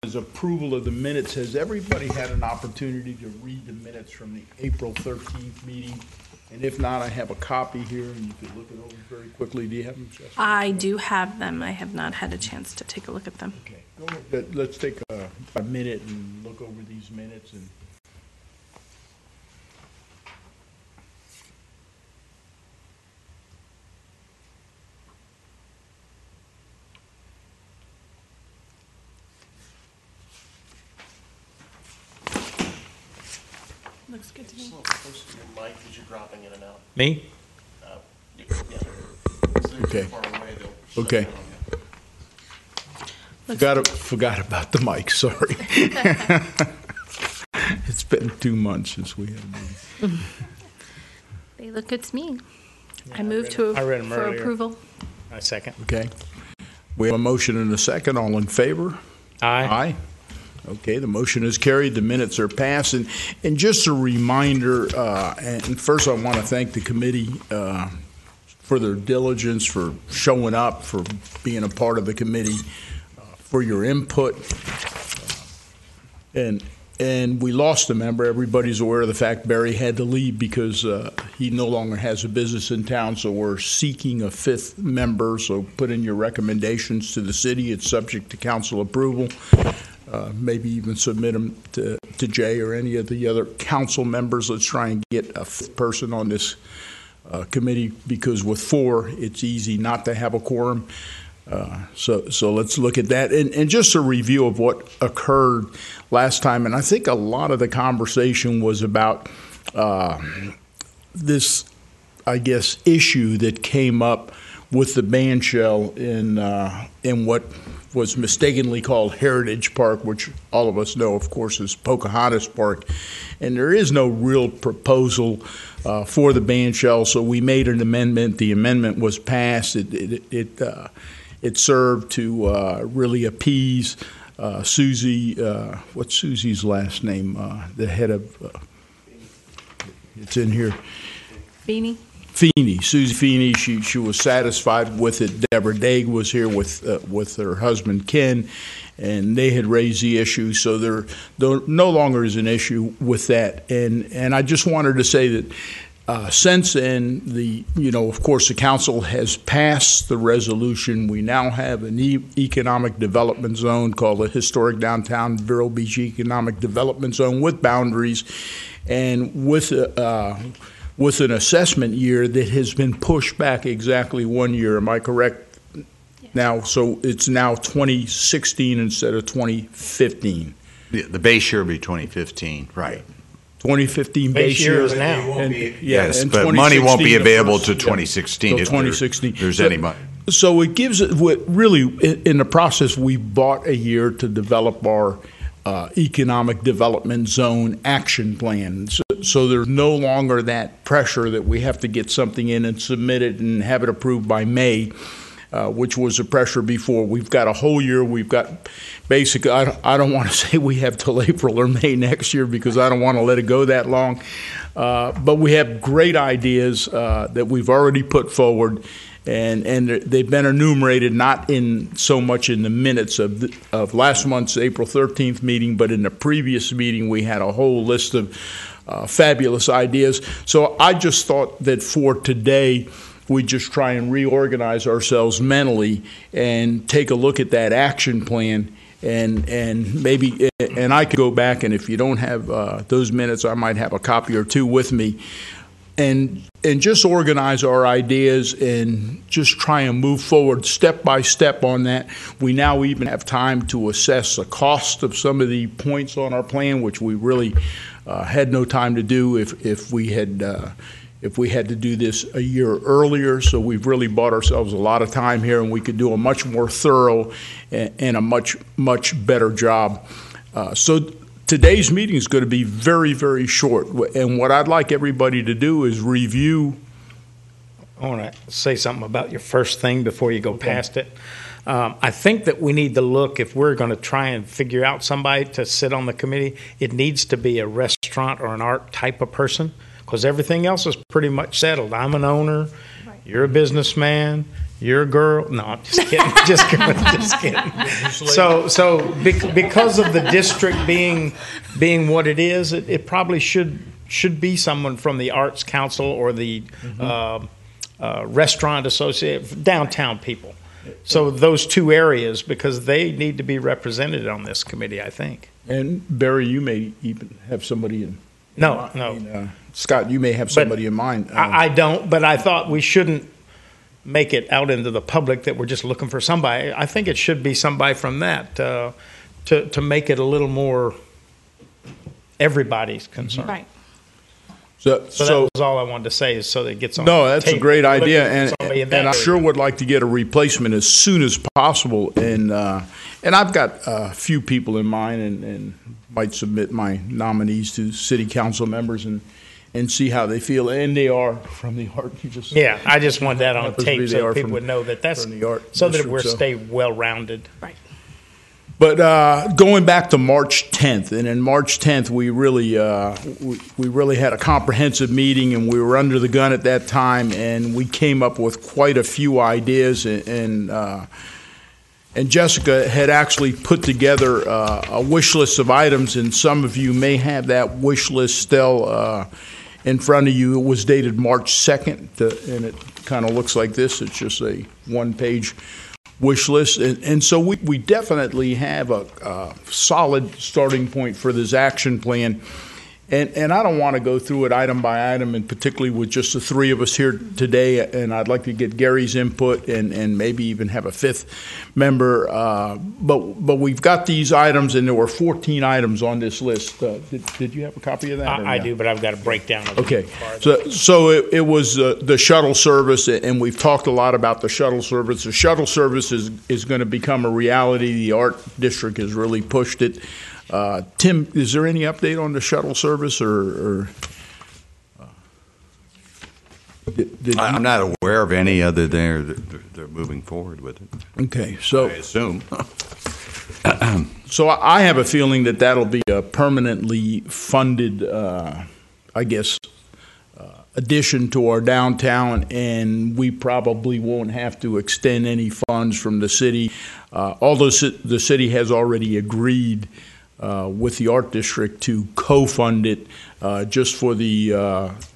is approval of the minutes. Has everybody had an opportunity to read the minutes from the April 13th meeting? And if not, I have a copy here, and you can look it over very quickly. Do you have them, Jessica? I do have them. I have not had a chance to take a look at them. Okay. Go ahead. Let's take a minute and look over these minutes. And Looks good to me. Just a little closer to your mic because you're dropping in and out. Me? Yeah. Okay. Far away, they'll okay. Forgot about the mic. Sorry. It's been 2 months since we had a meeting. They look good to me. Yeah, I move I read 'em for earlier. approval. I second. Okay. We have a motion and a second. All in favor? Aye. Aye. Okay, the motion is carried. The minutes are passed. And just a reminder, and first I want to thank the committee for their diligence, for showing up, for being a part of the committee, for your input. And we lost a member. Everybody's aware of the fact Barry had to leave because he no longer has a business in town, so we're seeking a fifth member. So put in your recommendations to the city. It's subject to council approval. Maybe even submit them to Jay or any of the other council members. Let's try and get a fifth person on this committee, because with four, it's easy not to have a quorum. So let's look at that. And just a review of what occurred last time. And I think a lot of the conversation was about this, I guess, issue that came up with the band shell in what was mistakenly called Heritage Park, which all of us know, of course, is Pocahontas Park. And there is no real proposal for the band shell, so we made an amendment. The amendment was passed. It served to really appease Susie. What's Susie's last name? The head of. It's in here. Feeney, Susie Feeney. She was satisfied with it. Deborah Daig was here with her husband Ken, and they had raised the issue. So there no longer is an issue with that. And I just wanted to say that since then, of course, the council has passed the resolution. We now have an economic development zone called the Historic Downtown Vero Beach Economic Development Zone with boundaries, and with an assessment year that has been pushed back exactly 1 year. Am I correct? Yes. Now, so it's now 2016 instead of 2015. The base year will be 2015, right. 2015 base year is now. Yes, but money won't be available to 2016 if 2016. There's any money. So it gives it, really, in the process, we bought a year to develop our economic development zone action plan. So there's no longer that pressure that we have to get something in and submit it and have it approved by May, which was the pressure before. We've got a whole year. We've got basically, I don't want to say we have till April or May next year, because I don't want to let it go that long. But we have great ideas that we've already put forward. And they've been enumerated not in so much in the minutes of last month's April 13th meeting, but in the previous meeting we had a whole list of fabulous ideas. So I just thought that for today we just try and reorganize ourselves mentally and take a look at that action plan. And maybe, and I could go back, and if you don't have those minutes, I might have a copy or two with me. And just organize our ideas and just try and move forward step by step on that. We now even have time to assess the cost of some of the points on our plan, which we really had no time to do if we had to do this a year earlier. So we've really bought ourselves a lot of time here, and we could do a much more thorough and a much better job. So today's meeting is going to be very, very short, and what I'd like everybody to do is review. I want to say something about your first thing before you go past it. I think that we need to look, if we're going to try and figure out somebody to sit on the committee, it needs to be a restaurant or an art type of person, because everything else is pretty much settled. I'm an owner, you're a businessman, Your girl? No, I'm just kidding. Just kidding. Just kidding. Because of the district being what it is, it probably should be someone from the Arts Council or the Restaurant Association, downtown people. So those two areas, because they need to be represented on this committee, I think. And Barry, you may even have somebody in. No. Scott, you may have somebody in mind. I don't, but I thought we shouldn't make it out into the public that we're just looking for somebody. I think it should be somebody from that to make it a little more everybody's concern. Right. So that was all I wanted to say, is so that it gets on. No, that's a great idea, and I I sure would like to get a replacement as soon as possible. And I've got a few people in mind, and might submit my nominees to city council members and see how they feel. And they are from the art. I just want that on tape so people would know that's from the art so that district, we're stay well rounded. Right. But going back to March 10th, and in March 10th, we really had a comprehensive meeting, and we were under the gun at that time, and we came up with quite a few ideas, and Jessica had actually put together a wish list of items, and some of you may have that wish list still in front of you. It was dated March 2nd, and it kind of looks like this. It's just a one-page wish list, and so we definitely have a solid starting point for this action plan. And I don't want to go through it item by item, and particularly with just the three of us here today, and I'd like to get Gary's input and maybe even have a fifth member. But we've got these items, and there were 14 items on this list. Did you have a copy of that? I do, but I've got a breakdown of Okay. it. So it was the shuttle service, and we've talked a lot about the shuttle service. The shuttle service is going to become a reality. The Art District has really pushed it. Tim, is there any update on the shuttle service, or I'm not aware of any other they're moving forward with it. Okay, so I assume. So I have a feeling that that'll be a permanently funded, addition to our downtown, and we probably won't have to extend any funds from the city. Although the city has already agreed with the Art District to co-fund it just for the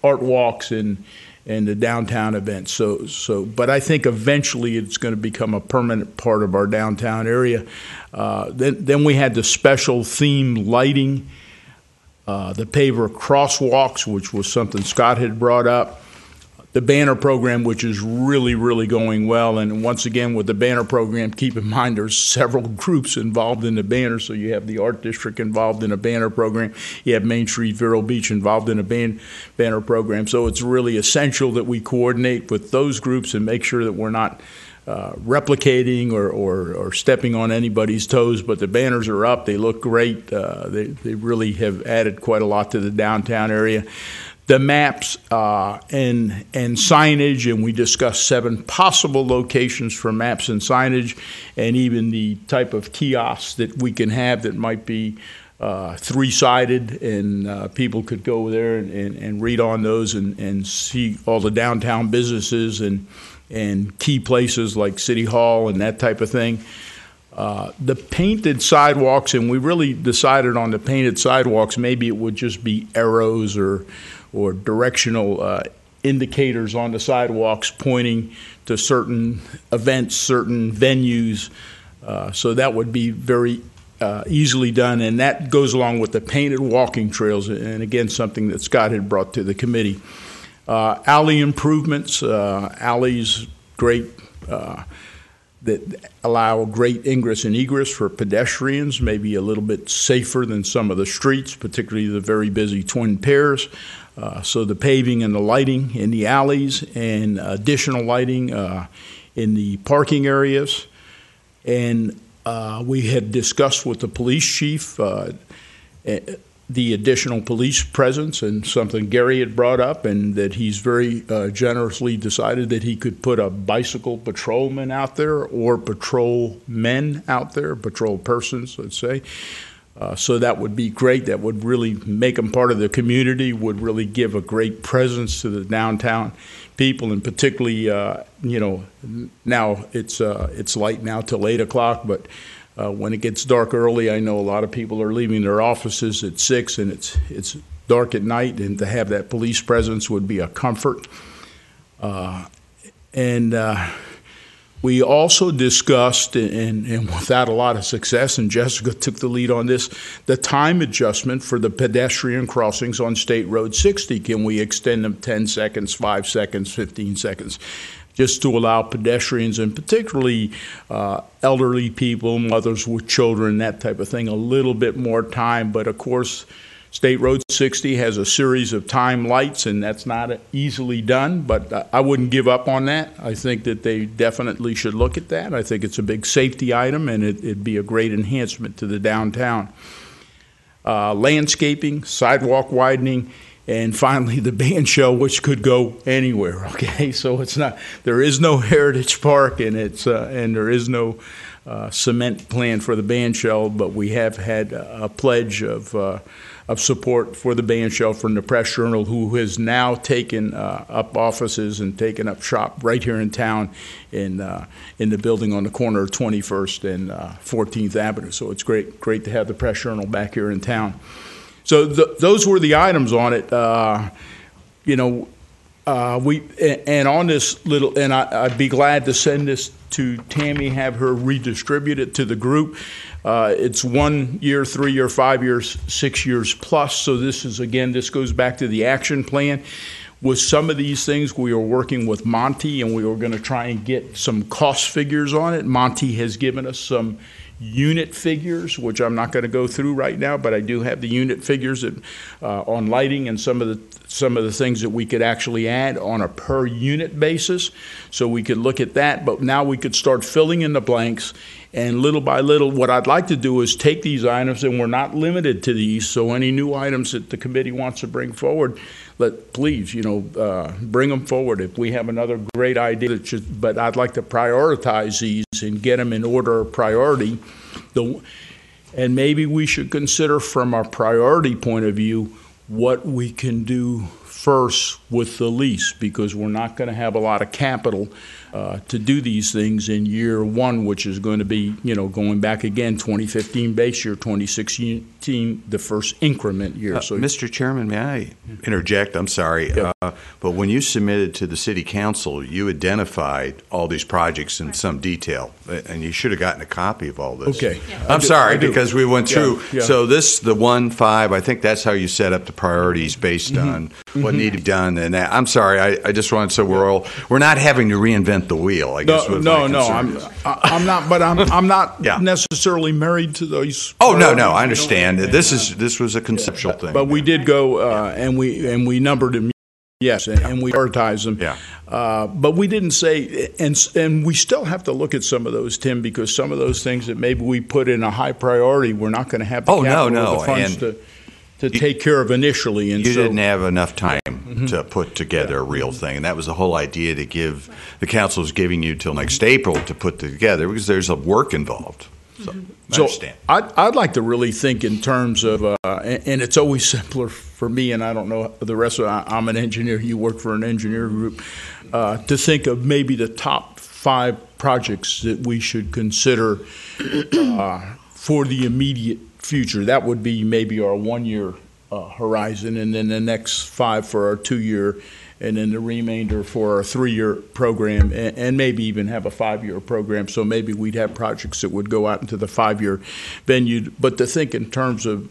art walks and the downtown events. But I think eventually it's going to become a permanent part of our downtown area. Then we had the special themed lighting, the paver crosswalks, which was something Scott had brought up. The banner program, which is really, really going well. And once again, with the banner program, keep in mind there's several groups involved in the banner. So you have the Art District involved in a banner program. You have Main Street, Vero Beach involved in a banner program. So it's really essential that we coordinate with those groups and make sure that we're not replicating or stepping on anybody's toes. But the banners are up. They look great. They really have added quite a lot to the downtown area. The maps and signage, and we discussed 7 possible locations for maps and signage, and even the type of kiosks that we can have that might be 3-sided, and people could go there and read on those and see all the downtown businesses and key places like City Hall and that type of thing. The painted sidewalks, and we really decided on the painted sidewalks, maybe it would just be arrows or directional indicators on the sidewalks pointing to certain events, certain venues. So that would be very easily done, and that goes along with the painted walking trails, and again, something that Scott had brought to the committee. Alley improvements, alleys, great, that allow great ingress and egress for pedestrians, maybe a little bit safer than some of the streets, particularly the very busy Twin Pairs. So the paving and the lighting in the alleys, and additional lighting in the parking areas. And we had discussed with the police chief the additional police presence, and something Gary had brought up, and that he's very generously decided that he could put a bicycle patrolman out there, or patrol men out there, patrol persons, let's say. So that would be great. That would really make them part of the community, would really give a great presence to the downtown people, and particularly, now it's light now till 8 o'clock, but when it gets dark early, I know a lot of people are leaving their offices at 6, and it's dark at night, and to have that police presence would be a comfort. We also discussed, and without a lot of success, and Jessica took the lead on this, the time adjustment for the pedestrian crossings on State Road 60. Can we extend them 10 seconds, 5 seconds, 15 seconds, just to allow pedestrians, and particularly elderly people, mothers with children, that type of thing, a little bit more time. But of course, State Road 60 has a series of time lights, and that's not easily done, but I wouldn't give up on that. I think that they definitely should look at that. I think it's a big safety item, and it'd be a great enhancement to the downtown. Landscaping, sidewalk widening, and finally the band shell, which could go anywhere, okay? So there is no Heritage Park, and and there is no cement plan for the band shell, but we have had a pledge of support for the band shell from the Press Journal, who has now taken up offices and taken up shop right here in town in the building on the corner of 21st and 14th Avenue. So it's great to have the Press Journal back here in town. So those were the items on it. And on this little, and I'd be glad to send this to Tammy, have her redistribute it to the group. It's 1 year, 3 year, 5 years, 6 years plus. So this goes back to the action plan. With some of these things, we are working with Monty, and we are going to try and get some cost figures on it. Monty has given us some unit figures, which I'm not going to go through right now, but I do have the unit figures on lighting and some of the things that we could actually add on a per unit basis. So we could look at that, but now we could start filling in the blanks, and little by little, what I'd like to do is take these items, and we're not limited to these, so any new items that the committee wants to bring forward, please, bring them forward. If we have another great idea, but I'd like to prioritize these and get them in order of priority. And maybe we should consider, from a priority point of view, what we can do first with the lease, because we're not going to have a lot of capital to do these things in year one, which is going to be, going back again, 2015 base year, 2016, the first increment year. So, Mr. Chairman, may I interject? I'm sorry. Yeah. But when you submitted to the City Council, you identified all these projects in some detail, and you should have gotten a copy of all this. Okay. I'm sorry, because we went through. Yeah. So the 1-5, I think that's how you set up the priorities based on what needed to be done. And I'm sorry, I just wanted, so we're not having to reinvent the wheel, I guess. No, I'm not, but I'm not Yeah. necessarily married to those. Oh, no, I understand. This was a conceptual thing. But we did go, and we numbered them, yes, and we prioritized them. Yeah. But we didn't say, and we still have to look at some of those, Tim, because some of those things that maybe we put in a high priority, we're not going to have the capital or the funds to take care of initially. And you didn't have enough time to put together a real thing, and that was the whole idea, to give the council is giving you till next April to put together, because there's a work involved. So I understand. I'd like to really think in terms of, and it's always simpler for me, and I don't know the rest of it. I'm an engineer. You work for an engineer group. To think of maybe the top 5 projects that we should consider for the immediate future. That would be maybe our 1 year horizon, and then the next 5 for our 2 year, and then the remainder for our 3 year program, and maybe even have a 5 year program. So maybe we'd have projects that would go out into the 5 year venue. But to think in terms of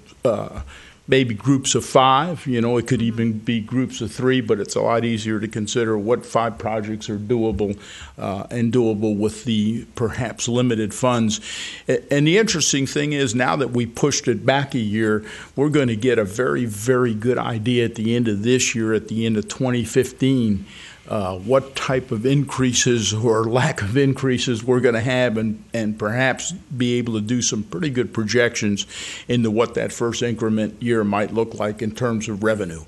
maybe groups of 5, it could even be groups of 3, but it's a lot easier to consider what 5 projects are doable and doable with the perhaps limited funds. And the interesting thing is, now that we pushed it back a year, we're going to get a very, very good idea at the end of this year, at the end of 2015, what type of increases or lack of increases we're going to have, and perhaps be able to do some pretty good projections into what that first increment year might look like in terms of revenue.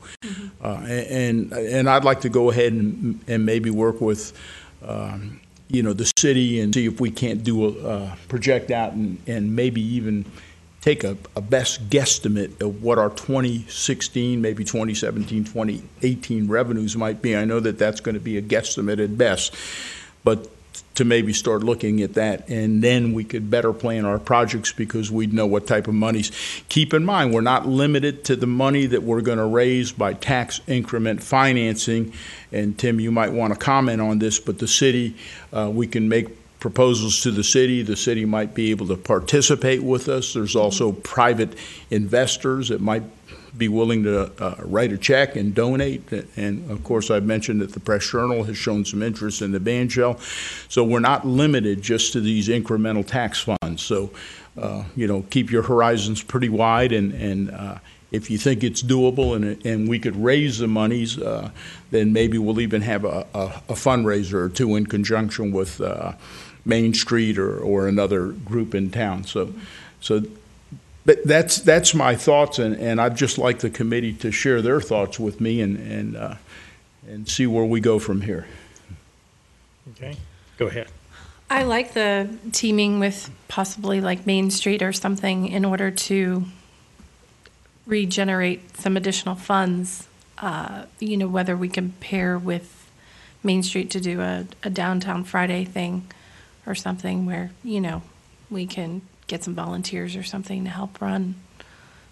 And I'd like to go ahead and maybe work with the city and see if we can't do project out and maybe even take a best guesstimate of what our 2016, maybe 2017, 2018 revenues might be. I know that that's going to be a guesstimate at best, but to maybe start looking at that, and then we could better plan our projects because we'd know what type of monies. Keep in mind, we're not limited to the money that we're going to raise by tax increment financing, and Tim, you might want to comment on this, but the city, we can make proposals to the city might be able to participate with us. There's also private investors that might be willing to write a check and donate. And of course, I've mentioned that the Press Journal has shown some interest in the band shell. So we're not limited just to these incremental tax funds. So, keep your horizons pretty wide, and if you think it's doable and we could raise the monies, then maybe we'll even have a fundraiser or two in conjunction with Main Street or another group in town. So but that's my thoughts, and I'd just like the committee to share their thoughts with me and see where we go from here. Okay, go ahead. I like the teaming with possibly like Main Street or something in order to regenerate some additional funds. Whether we can pair with Main Street to do a Downtown Friday thing or something where, we can get some volunteers or something to help run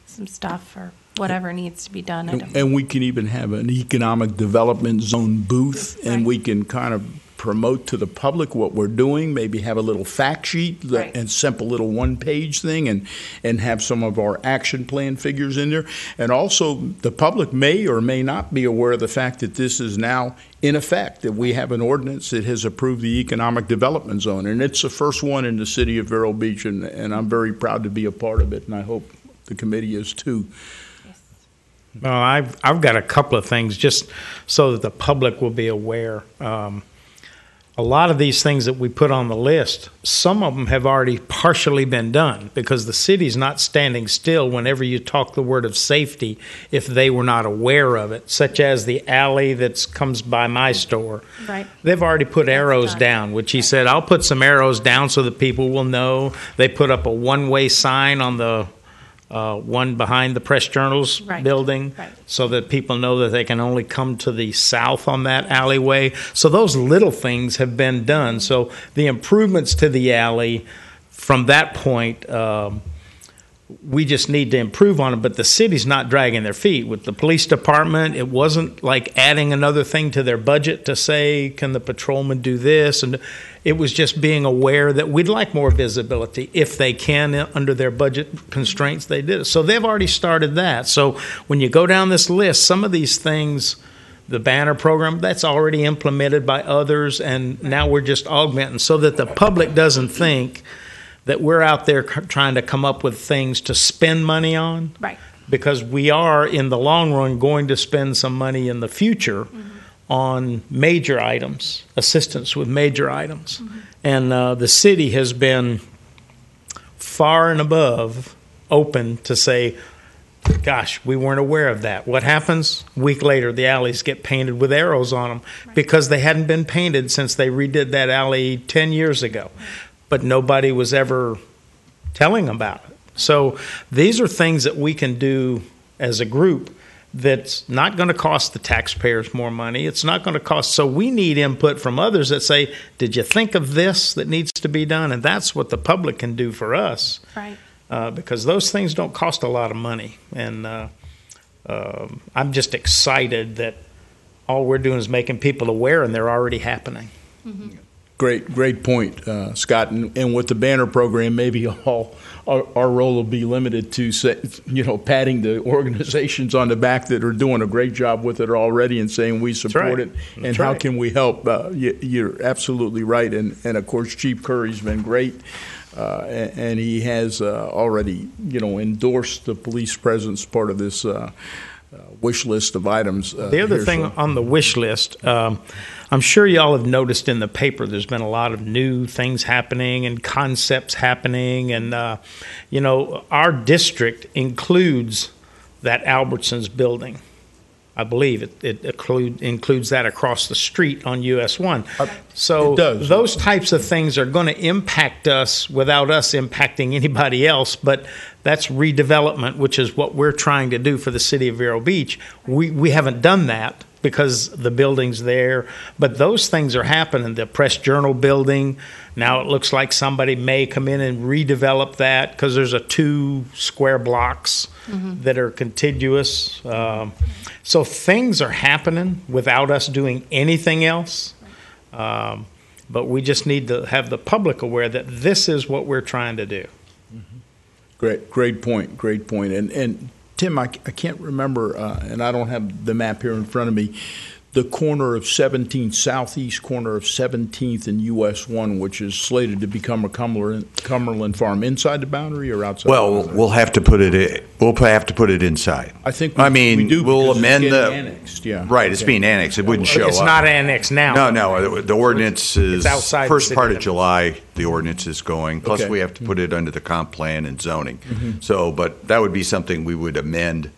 some stuff or whatever needs to be done. And we can even have an economic development zone booth, Right. and we can kind of promote to the public what we're doing, maybe have a little fact sheet Right. and simple little one-page thing, and have some of our action plan figures in there. And also, the public may or may not be aware of the fact that this is now in effect, that we have an ordinance that has approved the economic development zone, and it's the first one in the city of Vero Beach, and I'm very proud to be a part of it, and I hope the committee is too. Well, I've got a couple of things just so that the public will be aware. A lot of these things that we put on the list, some of them have already partially been done because the city's not standing still whenever you talk the word of safety if they were not aware of it, such as the alley that comes by my store. Right. They've already put arrows done. down, which he said, I'll put some arrows down so that people will know. They put up a one-way sign on the one behind the Press Journal's Right. building Right. so that people know that they can only come to the south on that alleyway. So those little things have been done. So the improvements to the alley from that point, we just need to improve on it, but the city's not dragging their feet. With the police department, it wasn't like adding another thing to their budget to say, can the patrolman do this? And it was just being aware that we'd like more visibility. If they can, under their budget constraints, they did it. So they've already started that. So when you go down this list, some of these things, the banner program, that's already implemented by others, and now we're just augmenting so that the public doesn't think that we're out there trying to come up with things to spend money on. Right. Because we are, in the long run, going to spend some money in the future on major items, assistance with major items. And the city has been far and above open to say, gosh, we weren't aware of that. What happens? A week later, the alleys get painted with arrows on them because they hadn't been painted since they redid that alley 10 years ago. But nobody was ever telling about it. So these are things that we can do as a group that's not going to cost the taxpayers more money. It's not going to cost. So we need input from others that say, did you think of this that needs to be done? And that's what the public can do for us. Right. Because those things don't cost a lot of money. And I'm just excited that all we're doing is making people aware, and they're already happening. Great point, Scott. And with the banner program, maybe our role will be limited to, patting the organizations on the back that are doing a great job with it already and saying we support it. And That's how right. can we help? You're absolutely right. And of course, Chief Curry's been great. And he has already, endorsed the police presence part of this wish list of items. The other here, thing so- on the wish list, I'm sure y'all have noticed in the paper there's been a lot of new things happening and concepts happening. And, our district includes that Albertsons building. I believe it includes that across the street on US 1. So It does. those types of things are going to impact us without us impacting anybody else, but that's redevelopment, which is what we're trying to do for the city of Vero Beach. We haven't done that because the building's there, but those things are happening. The Press Journal building, now it looks like somebody may come in and redevelop that because there's 2 square blocks that are contiguous. So things are happening without us doing anything else. But we just need to have the public aware that this is what we're trying to do. Great point. And Tim, I can't remember, and I don't have the map here in front of me, the corner of 17th, southeast corner of 17th and US 1, which is slated to become a Cumberland Farm, inside the boundary or outside? Well, we'll have to put it in, inside. I think we do we'll because amend it's the getting annexed, yeah. Right, it's being annexed. It wouldn't show It's up. not annexed now. No, the ordinance is outside the first city part of limits. July, the ordinance is going. Plus, Okay. we have to put it under the comp plan and zoning. So, but that would be something we would amend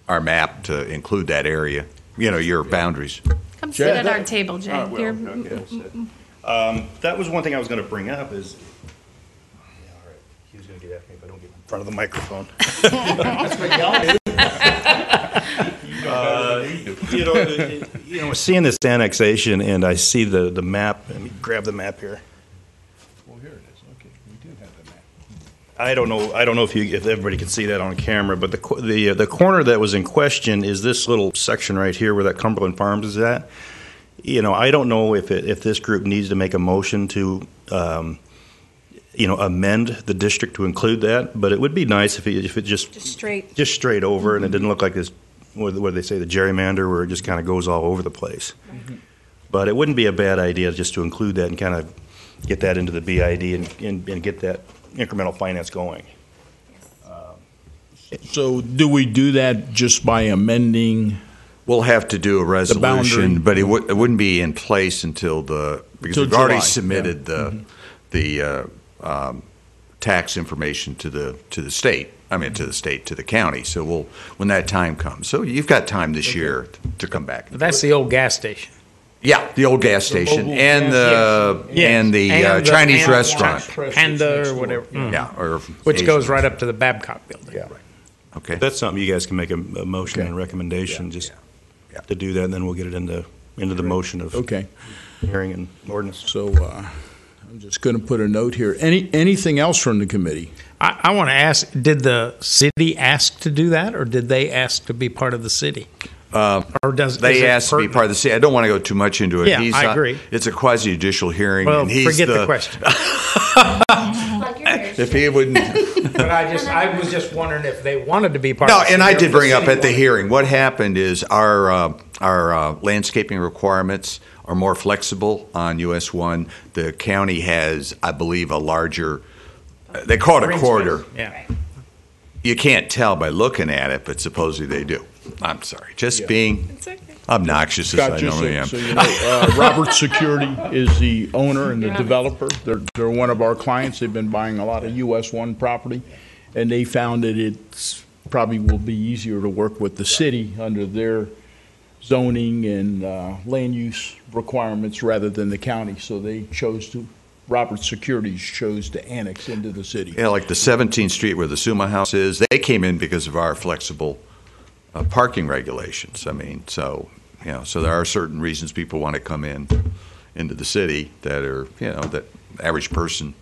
our map to include that area, your boundaries. Come Jay, sit at that- our table, Jay. Oh, well, You're- okay. That was one thing I was going to bring up is, yeah, all right. He was going to get at me if I don't get in front of the microphone. Seeing this annexation and I see the map, let me grab the map here. Well, here it is. Okay, we do have the map. I don't know if everybody can see that on camera, but the corner that was in question is this little section right here where that Cumberland Farms is at. I don't know if this group needs to make a motion to, amend the district to include that, but it would be nice if it just straight over and it didn't look like this, what do they say, the gerrymander, where it just kind of goes all over the place. But it wouldn't be a bad idea just to include that and kind of get that into the BID and get that incremental finance going. So do we do that just by amending? We'll have to do a boundary. resolution, but it wouldn't be in place until because Till we've already July, submitted the tax information to the state. I mean, to the county. So when that time comes. So you've got time this year to come back. That's the old gas station. Yeah, the old gas station mobile and the And the Chinese Panda- restaurant. Panda or whatever. Yeah, or Which Asian goes right restaurant. up to the Babcock building. Yeah. Okay. That's something you guys can make a motion Okay. and recommendation just Yeah. to do that, and then we'll get it into the motion of Okay, hearing and ordinance. so I'm just going to put a note here. Anything else from the committee? I want to ask, did the city ask to do that, or did they ask to be part of the city? Or is They it asked to be pertinent? part of the city. I don't want to go too much into it. Yeah, I agree. It's a quasi-judicial hearing. Well, and he's forget the question. If he wouldn't. But I was just wondering if they wanted to be part No, of the city. and I or if did the bring up city at the wanted- hearing, what happened is our landscaping requirements are more flexible on US 1. The county has, I believe, a larger, they call it a Green corridor. space. Yeah. You can't tell by looking at it, but supposedly they do. I'm sorry, just Yeah. being It's okay. obnoxious as I Scott, just normally am. so you know, Robert Security is the owner and the developer. They're one of our clients. They've been buying a lot of US 1 property, and they found that it's probably will be easier to work with the city under their zoning and land use requirements rather than the county. So they chose to, Robert Securities chose to annex into the city. Yeah, like the 17th Street where the Suma House is, they came in because of our flexible parking regulations. I mean, so there are certain reasons people want to come into the city that are, that average person,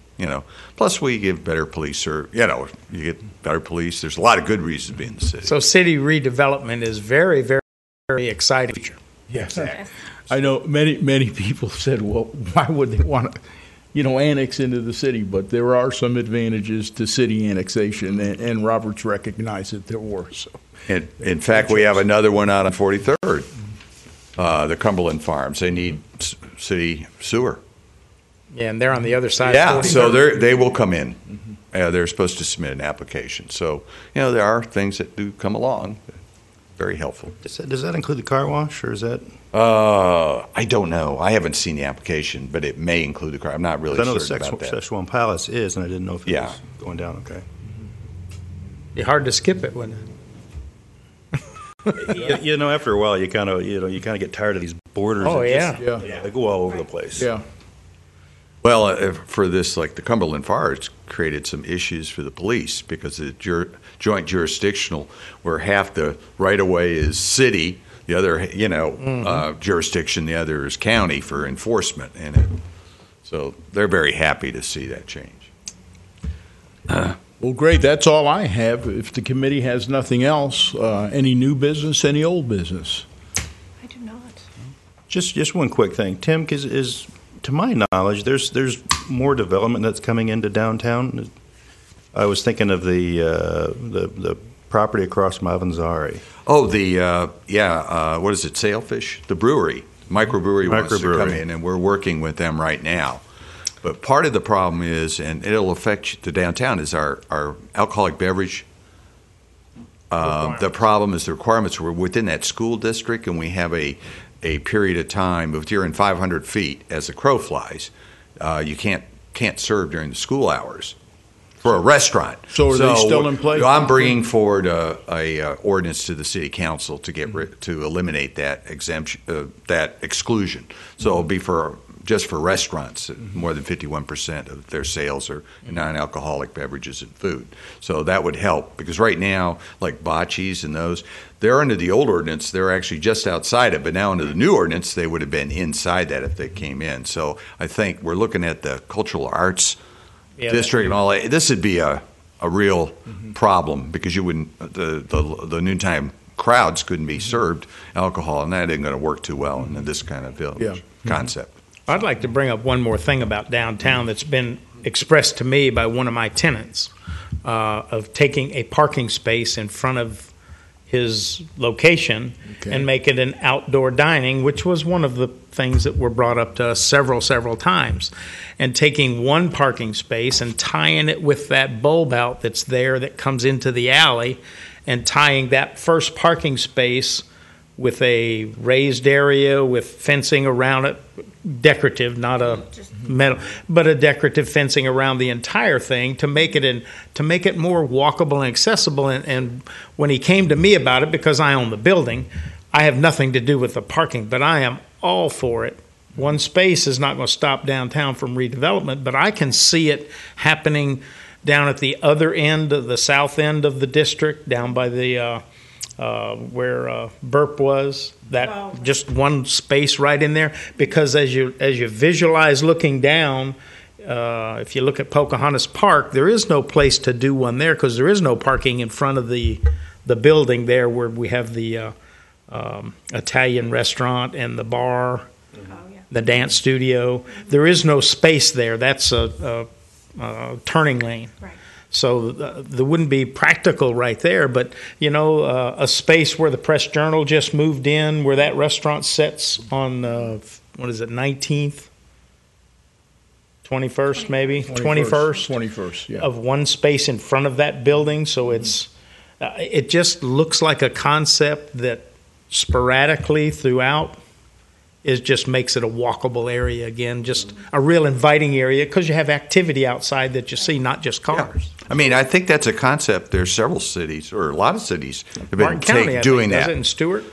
Plus, we give better police, or you get better police. There's a lot of good reasons to be in the city. So city redevelopment is very, very, very exciting. Yes. I know many people said, well, why would they want to, annex into the city? But there are some advantages to city annexation, and Roberts recognized that there were. So, In fact, we have another one out on 43rd, the Cumberland Farms. They need city sewer. Yeah, and they're on the other side. Yeah, of so 43rd. they will come in. They're supposed to submit an application. So, there are things that do come along. Very helpful. Does that include the car wash, or is that? I don't know. I haven't seen the application, but it may include the car. I'm not really I know the certain about that. Szechuan Palace is, and I didn't know if it Yeah. was going down. Okay. Be hard to skip it, wouldn't it? You know, after a while, you kind of get tired of these borders. Oh, that yeah. just- Yeah. They go all over the place. Yeah. Well, for this, like the Cumberland Fire, it's created some issues for the police because the joint jurisdictional, where half the right of way is city, the other, jurisdiction, the other is county for enforcement, so they're very happy to see that change. Well, great. That's all I have. If the committee has nothing else, any new business, any old business? I do not. Just one quick thing, Tim, is to my knowledge, there's more development that's coming into downtown. I was thinking of the property across from Avanzari. Oh, what is it, Sailfish? The brewery, microbrewery wants to come in, and we're working with them right now. But part of the problem is, and it'll affect the downtown, is our alcoholic beverage. The problem is the requirements were within that school district, and we have a period of time, if you're in 500 feet as the crow flies, you can't serve during the school hours for a restaurant. So are they still in place? I'm bringing forward a ordinance to the city council to eliminate that exemption, that exclusion. So it'll be just for restaurants. More than 51% of their sales are non-alcoholic beverages and food. So that would help, because right now, like bocce's and those, they're under the old ordinance, they're actually just outside it, but now under the new ordinance, they would have been inside that if they came in. So I think we're looking at the cultural arts district and all that. This would be a real problem, because you wouldn't, the noontime crowds couldn't be served alcohol, and that isn't going to work too well in this kind of village concept. I'd like to bring up one more thing about downtown that's been expressed to me by one of my tenants, of taking a parking space in front of his location and make it an outdoor dining, which was one of the things that were brought up to us several times. And taking one parking space and tying it with that bulb out that's there that comes into the alley, and tying that first parking space with a raised area with fencing around it, decorative, not a metal, but a decorative fencing around the entire thing to make it more walkable and accessible. And when he came to me about it, because I own the building, I have nothing to do with the parking, but I am all for it. One space is not going to stop downtown from redevelopment, but I can see it happening down at the other end of the south end of the district, down by the where Burp was, just one space right in there. Because as you visualize looking down, if you look at Pocahontas Park, there is no place to do one there, because there is no parking in front of the building there where we have the Italian restaurant and the bar, the dance studio. There is no space there. That's a turning lane. Right. So there wouldn't be practical right there, but a space where the Press Journal just moved in, where that restaurant sits on 19th, 21st maybe, 21st, yeah. Of one space in front of that building. So it just looks like a concept that sporadically throughout just makes it a walkable area again, just a real inviting area, because you have activity outside that you see, not just cars. Yeah. I mean, I think that's a concept. There's several cities, or a lot of cities, have been Martin County, doing that. Does it in Stewart?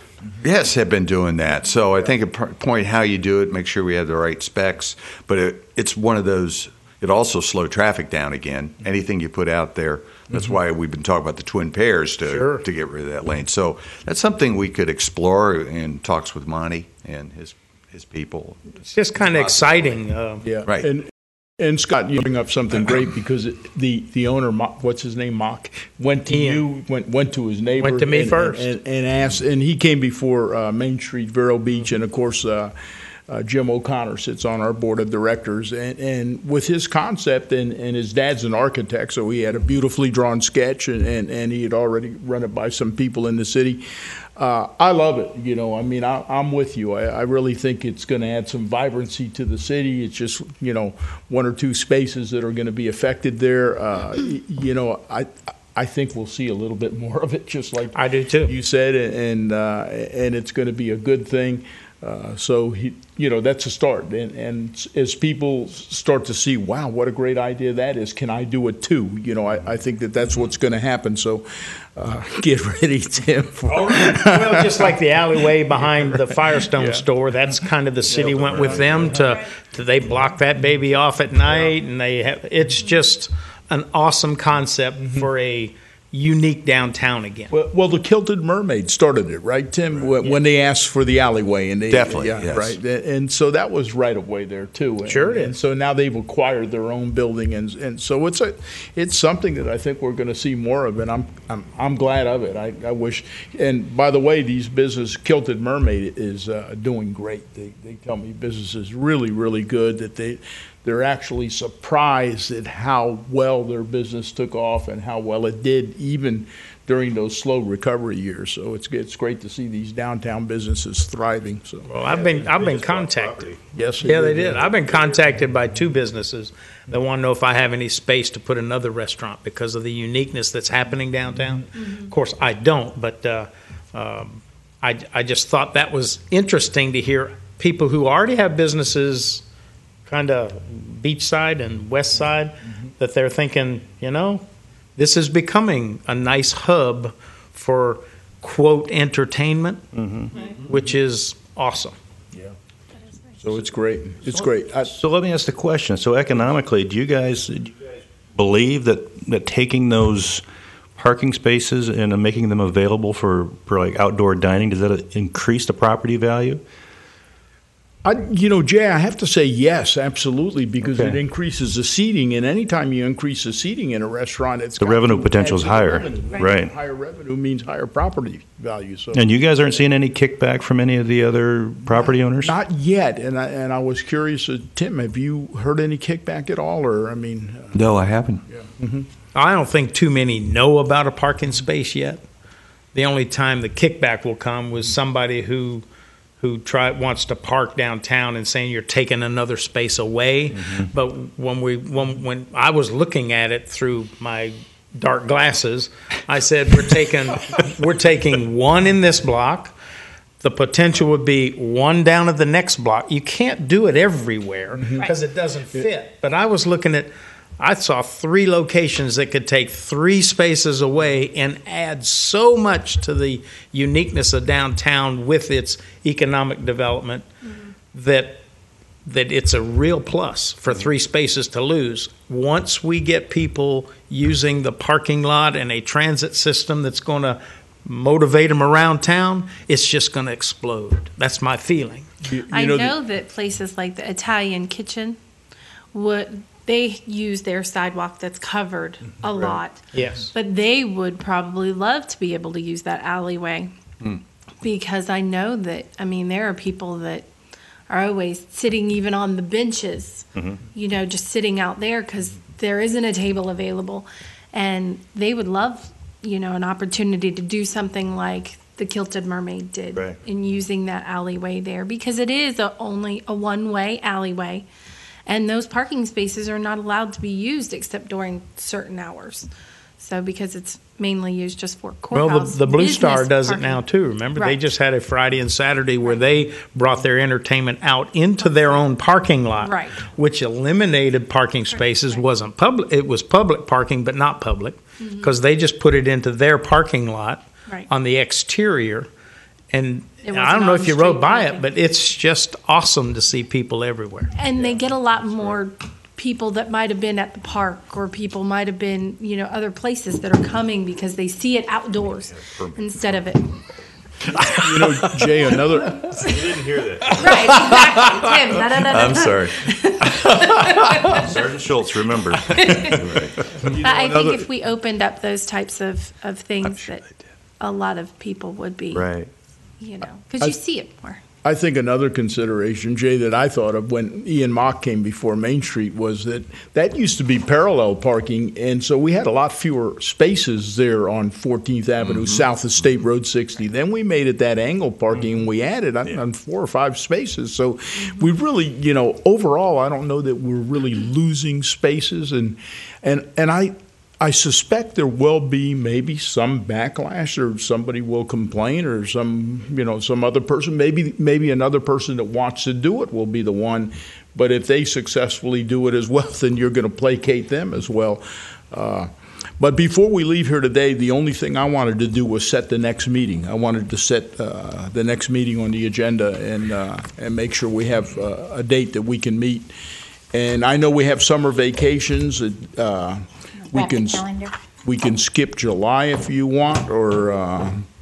Yes, have been doing that. So I think a point how you do it, make sure we have the right specs. But it's one of those. It also slow traffic down again. Anything you put out there. That's why we've been talking about the twin pairs to get rid of that lane. So that's something we could explore in talks with Monty and his people. It's just kind of exciting. Yeah, right. And Scott, you bring up something great, because the owner, what's his name, Mock, went to Ian. you, went to his neighbor, Went to me first, and asked, and he came before Main Street, Vero Beach, and of course Jim O'Connor sits on our board of directors, and with his concept, and his dad's an architect, so he had a beautifully drawn sketch, and he had already run it by some people in the city. I love it. I mean, I'm with you. I really think it's going to add some vibrancy to the city. It's just, one or two spaces that are going to be affected there. I think we'll see a little bit more of it, just like I do too. You said, and it's going to be a good thing. So that's a start, and as people start to see, wow, what a great idea that is. Can I do it too? I think that's what's going to happen. So get ready, Tim. Well, just like the alleyway behind the Firestone store, that's kind of the city went with them to they block that baby off at night, and it's just an awesome concept for a unique downtown again. Well, the Kilted Mermaid started it, right, Tim? When they asked for the alleyway, and Definitely, yes. right, and so that was right away there too. Sure it is. And so now they've acquired their own building, and so it's something that I think we're going to see more of, and I'm glad of it. I wish. And by the way, these business Kilted Mermaid is doing great. They tell me business is really, really good. That they're actually surprised at how well their business took off and how well it did even during those slow recovery years. So it's great to see these downtown businesses thriving. So Well, I've been contacted. yes, Yeah, they did. I've been contacted by 2 businesses that want to know if I have any space to put another restaurant because of the uniqueness that's happening downtown. Of course, I don't, but I just thought that was interesting to hear people who already have businesses kind of beachside and west side, that they're thinking, this is becoming a nice hub for, quote, entertainment, which is awesome. Yeah. So it's great. It's great. So let me ask the question. So economically, do you guys believe that taking those parking spaces and making them available for like outdoor dining, does that increase the property value? Jay, I have to say yes, absolutely, because Okay. it increases the seating, and anytime you increase the seating in a restaurant, The revenue potential is higher, right. Higher revenue means higher property value. So And you guys aren't seeing any kickback from any of the other property owners? not yet, and I was curious, Tim, have you heard any kickback at all, or No, I haven't. I don't think too many know about a parking space yet. The only time the kickback will come was somebody who wants to park downtown and saying you're taking another space away. But when I was looking at it through my dark glasses, I said we're taking one in this block. The potential would be one down at the next block. You can't do it everywhere because it doesn't fit. But I was looking at. I saw 3 locations that could take 3 spaces away and add so much to the uniqueness of downtown with its economic development that it's a real plus for 3 spaces to lose. Once we get people using the parking lot and a transit system that's going to motivate them around town, it's just going to explode. That's my feeling. I know that places like the Italian Kitchen they use their sidewalk that's covered a lot. Yes. But they would probably love to be able to use that alleyway because I know that, there are people that are always sitting even on the benches, just sitting out there because there isn't a table available. And they would love, an opportunity to do something like the Kilted Mermaid did in using that alleyway there because it is only a one-way alleyway. And those parking spaces are not allowed to be used except during certain hours. So because it's mainly used just for courthouse. Well, the Blue Star business does parking. it now too. Remember, they Right. just had a Friday and Saturday where they brought their entertainment out into their own parking lot, Right. which eliminated parking spaces. Wasn't public; it was public parking, but not public because they just put it into their parking lot Right. on the exterior. And It I don't wasn't know if you rode on-street by parking. it, but it's just awesome to see people everywhere. And they get a lot more people that might have been at the park or people might have been, other places that are coming because they see it outdoors instead of it. Jay, another You didn't hear that. Right, exactly. Tim, da-da-da-da. I'm sorry. Sergeant Schultz, remember. I think if we opened up those types of things that a lot of people would be, Right. because you see it more. I think another consideration, Jay, that I thought of when Ian Mock came before Main Street was that used to be parallel parking, and so we had a lot fewer spaces there on 14th Avenue, south of State Road 60. Then we made it that angle parking, and we added on 4 or 5 spaces. So we really, overall, I don't know that we're really losing spaces, and I suspect there will be maybe some backlash, or somebody will complain, or some other person, maybe another person that wants to do it will be the one. But if they successfully do it as well, then you're going to placate them as well. But before we leave here today, the only thing I wanted to do was set the next meeting. I wanted to set the next meeting on the agenda and make sure we have a date that we can meet. And I know we have summer vacations. We can skip July if you want,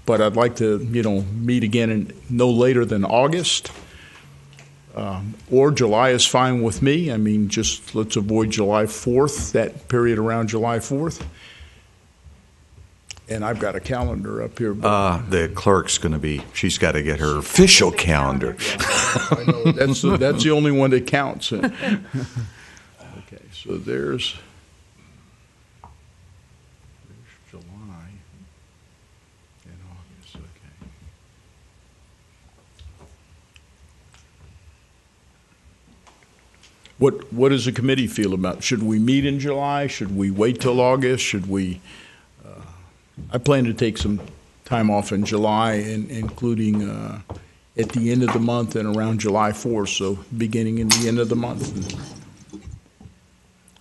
but I'd like to meet again no later than August. Or July is fine with me. I mean, just let's avoid July 4th, that period around July 4th. And I've got a calendar up here. The clerk's going to be, she's got to get her official calendar. I know, that's the only one that counts. Okay, so there's July and August, okay. What does the committee feel about? Should we meet in July? Should we wait till August? Should we? I plan to take some time off in July, including at the end of the month and around July 4th, so beginning and the end of the month.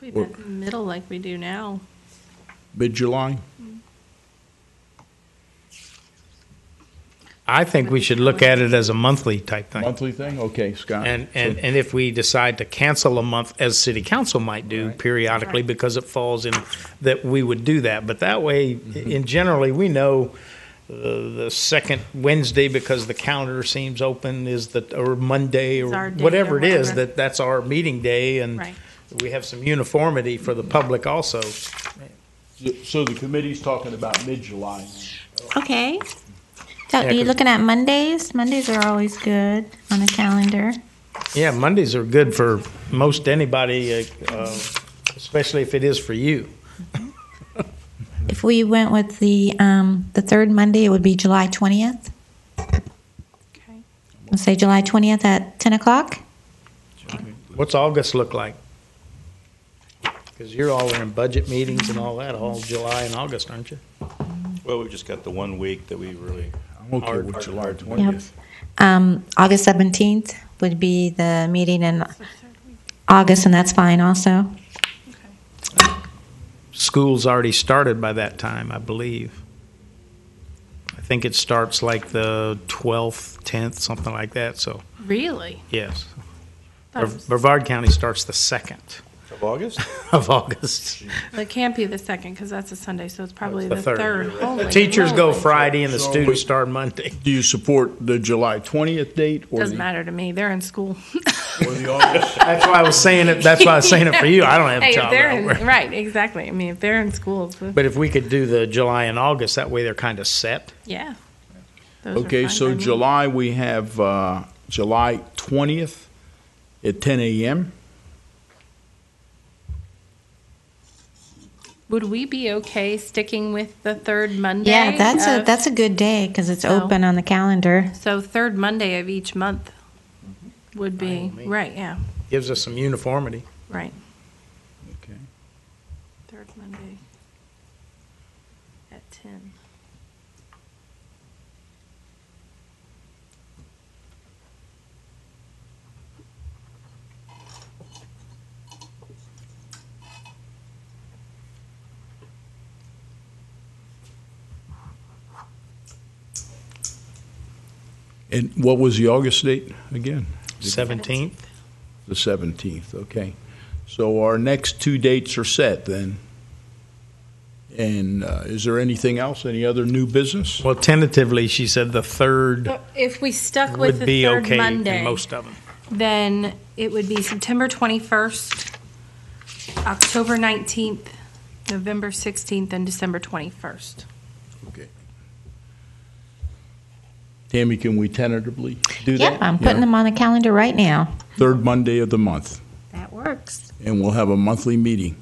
We met in the middle like we do now. Mid-July? I think we should look at it as a monthly type thing. Monthly thing? Okay, Scott. And if we decide to cancel a month, as city council might do periodically, because it falls in, that we would do that. But that way, in generally, we know the second Wednesday, because the calendar seems open, or Monday, It's our or day whatever or it is, whatever. that's our meeting day, and Right. we have some uniformity for the public also. So the committee's talking about mid-July. Okay. So Yeah, are you 'cause- looking at Mondays? Mondays are always good on the calendar. Yeah, Mondays are good for most anybody, especially if it is for you. If we went with the third Monday, it would be July 20th. Okay. Let's say July 20th at 10 o'clock. What's August look like? Because you're all in budget meetings and all that, all July and August, aren't you? Well, we've just got the 1 week that we really. I'm okay with hard- July hard to 20th. August 17th would be the meeting in August, and that's fine also. School's already started by that time, I believe. I think it starts like the 12th, 10th, something like that, so, Really? yes. That was- Brevard County starts the 2nd Of August? of August. Well, it can't be the second because that's a Sunday, so it's probably The the third. third. Holy Teachers go moly. Friday and the students start Monday. Do you support the July 20th date or Doesn't matter to me. They're in school. or the August? That's why I was saying it, that's why I was saying it for you. I don't have a Hey, if child they're that in, way. right, exactly. I mean, if they're in school, it's But if we could do the July and August, that way they're kind of set. yeah. Those are Okay, fine so by me. July, we have July 20th at 10 a.m. Would we be okay sticking with the third Monday? Yeah, of- that's a good day because it's So- open on the calendar. So third Monday of each month would be, right, yeah, Gives us some uniformity. right. Okay. Third Monday at 10. And what was the August date again? 17th. The 17th, okay. So our next two dates are set then. And is there anything else, any other new business? Well, tentatively, she said the 3rd But if we stuck with would the be third okay Monday, in most of them. then it would be September 21st, October 19th, November 16th, and December 21st. Okay. Tammy, can we tentatively do Yeah, that? I'm putting them on the calendar right now. Third Monday of the month, That works. and we'll have a monthly meeting,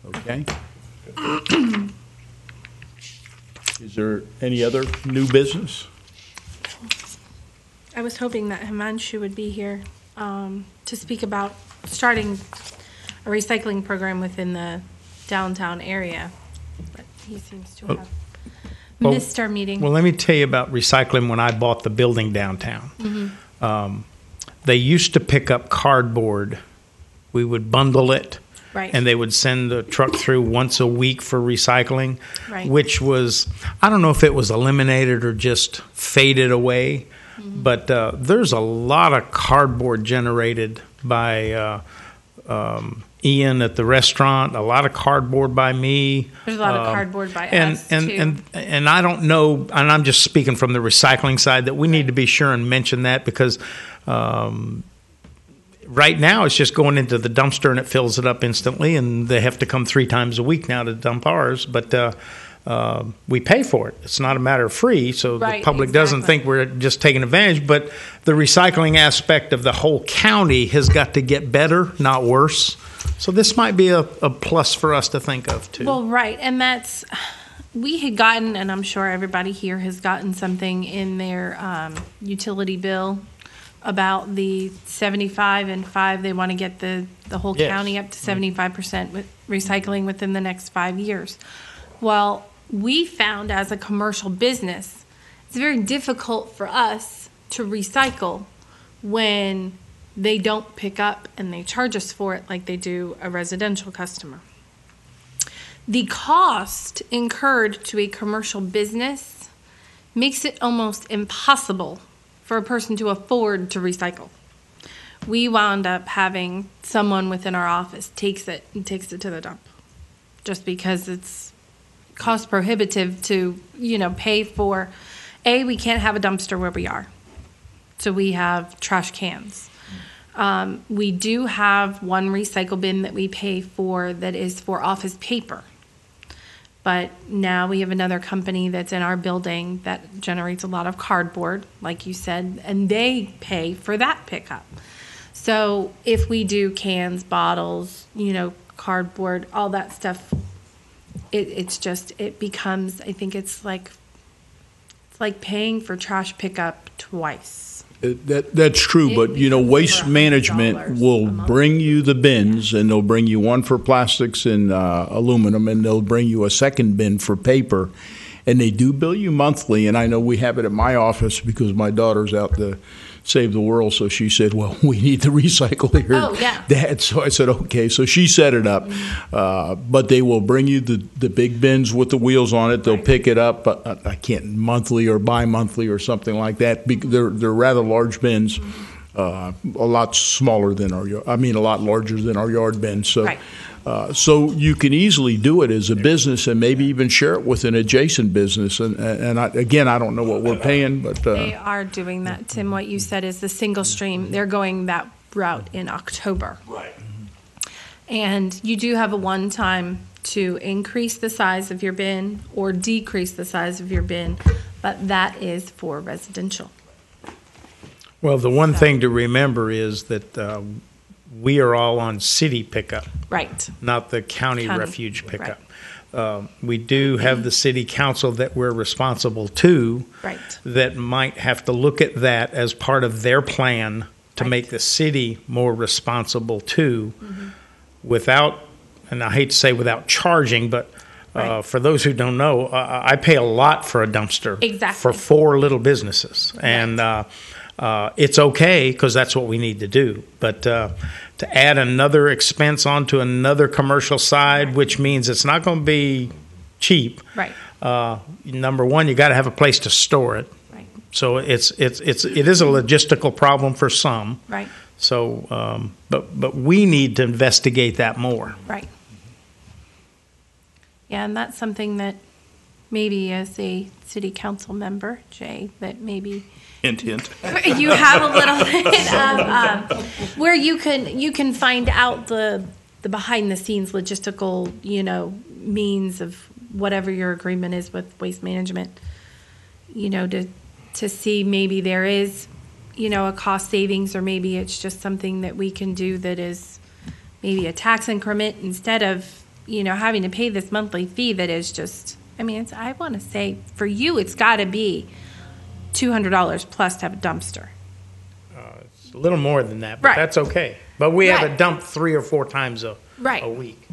okay? Is there any other new business? I was hoping that Himanshu would be here to speak about starting a recycling program within the downtown area. But he seems to have well- missed our meeting. Well, let me tell you about recycling when I bought the building downtown. They used to pick up cardboard. We would bundle it. Right. And they would send the truck through once a week for recycling, Right. which was, I don't know if it was eliminated or just faded away, but there's a lot of cardboard generated by Ian at the restaurant, a lot of cardboard by me. There's a lot of cardboard by and, us, and, too. And I don't know, and I'm just speaking from the recycling side, that we need to be sure and mention that because right now it's just going into the dumpster and it fills it up instantly, and they have to come 3 times a week now to dump ours. But we pay for it. It's not a matter of free, so Right, the public doesn't exactly. think we're just taking advantage. But the recycling aspect of the whole county has got to get better, not worse. So this might be a plus for us to think of, too. Well, right, and that's, we had gotten, and I'm sure everybody here has gotten something in their utility bill about the 75 and 5. They want to get the whole Yes. county up to 75% with recycling within the next 5 years. Well, we found as a commercial business, it's very difficult for us to recycle when they don't pick up and they charge us for it like they do a residential customer. The cost incurred to a commercial business makes it almost impossible for a person to afford to recycle. We wound up having someone within our office takes it to the dump just because it's cost prohibitive to, pay for, we can't have a dumpster where we are. So we have trash cans. We do have one recycle bin that we pay for that is for office paper. But now we have another company that's in our building that generates a lot of cardboard, like you said, and they pay for that pickup. So if we do cans, bottles, cardboard, all that stuff, it becomes, I think it's like paying for trash pickup twice. That's true, but Waste Management will bring you the bins, and they'll bring you one for plastics and aluminum, and they'll bring you a second bin for paper, and they do bill you monthly. And I know we have it at my office because my daughter's out to save the world, so she said, "Well, we need to recycle here, Oh, yeah. Dad." So I said, "Okay." So she set it up, but they will bring you the big bins with the wheels on it. They'll pick it up. I can't monthly or bi-monthly or something like that. They're rather large bins, a lot smaller than a lot larger than our yard bins. So. Right. So you can easily do it as a business and maybe even share it with an adjacent business. And I don't know what we're paying, but They are doing that, Tim. What you said is the single stream. They're going that route in October. Right. And you do have a one-time to increase the size of your bin or decrease the size of your bin, but that is for residential. Well, the one thing to remember is that we are all on city pickup, Right. not the county County, refuge pickup. We do have the city council that we're responsible to, Right. that might have to look at that as part of their plan to Right. make the city more responsible too, without, and I hate to say without charging, but Right. for those who don't know, I pay a lot for a dumpster Exactly. for 4 little businesses. And it's okay because that's what we need to do. But to add another expense onto another commercial side, which means it's not going to be cheap. Right. Number one, you got to have a place to store it. Right. So it is a logistical problem for some. Right. So, but we need to investigate that more. Right. Yeah, and that's something that maybe as a city council member, Jay, that maybe Hint, hint. you have a little bit of where you can find out the behind the scenes logistical means of whatever your agreement is with Waste Management, to see maybe there is a cost savings, or maybe it's just something that we can do that is maybe a tax increment instead of having to pay this monthly fee that is just, I want to say for you it's got to be $200 plus to have a dumpster. It's a little more than that, but Right. that's okay. But we have Right. a dump 3 or 4 times a Right. week.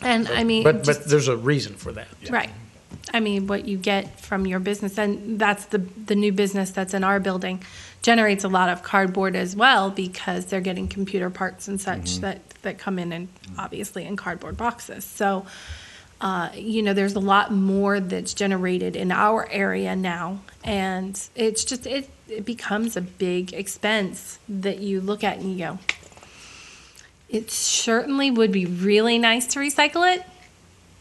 And I mean, But just- there's a reason for that. right. I mean, what you get from your business, and that's the new business that's in our building, generates a lot of cardboard as well because they're getting computer parts and such that come in and obviously in cardboard boxes. So, there's a lot more that's generated in our area now, and it's just it becomes a big expense that you look at and you go, it certainly would be really nice to recycle it,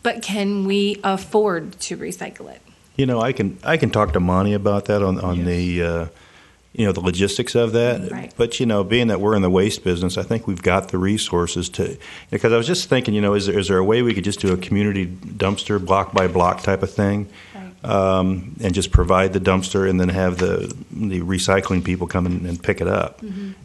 but can we afford to recycle it? You know, I can talk to Monty about that on the the logistics of that. Right. But being that we're in the waste business, I think we've got the resources to. Because I was just thinking, is there a way we could just do a community dumpster block by block type of thing, Right. and just provide the dumpster and then have the recycling people come in and pick it up,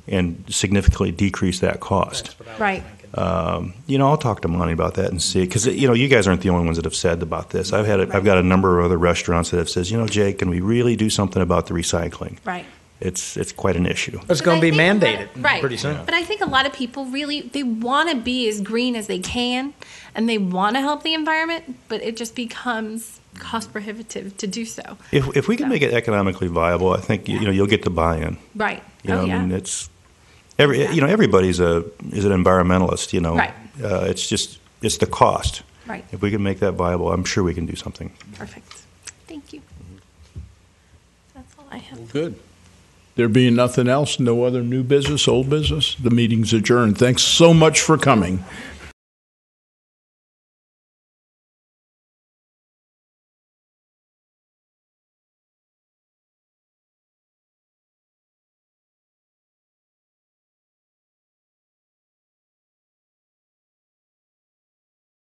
and significantly decrease that cost. Right. I'll talk to Monty about that and see, because you guys aren't the only ones that have said about this. I've got a number of other restaurants that have said, Jake, can we really do something about the recycling? Right. It's quite an issue. It's But going to I be think mandated pretty soon. But I think a lot of people really, they want to be as green as they can, and they want to help the environment, but it just becomes cost prohibitive to do so. If we can make it economically viable, I think you'll get the buy-in. Right. I mean, it's everybody's is an environmentalist. Right. It's the cost. Right. If we can make that viable, I'm sure we can do something. Perfect. Thank you. That's all I have. Good. There being nothing else, no other new business, old business, the meeting's adjourned. Thanks so much for coming.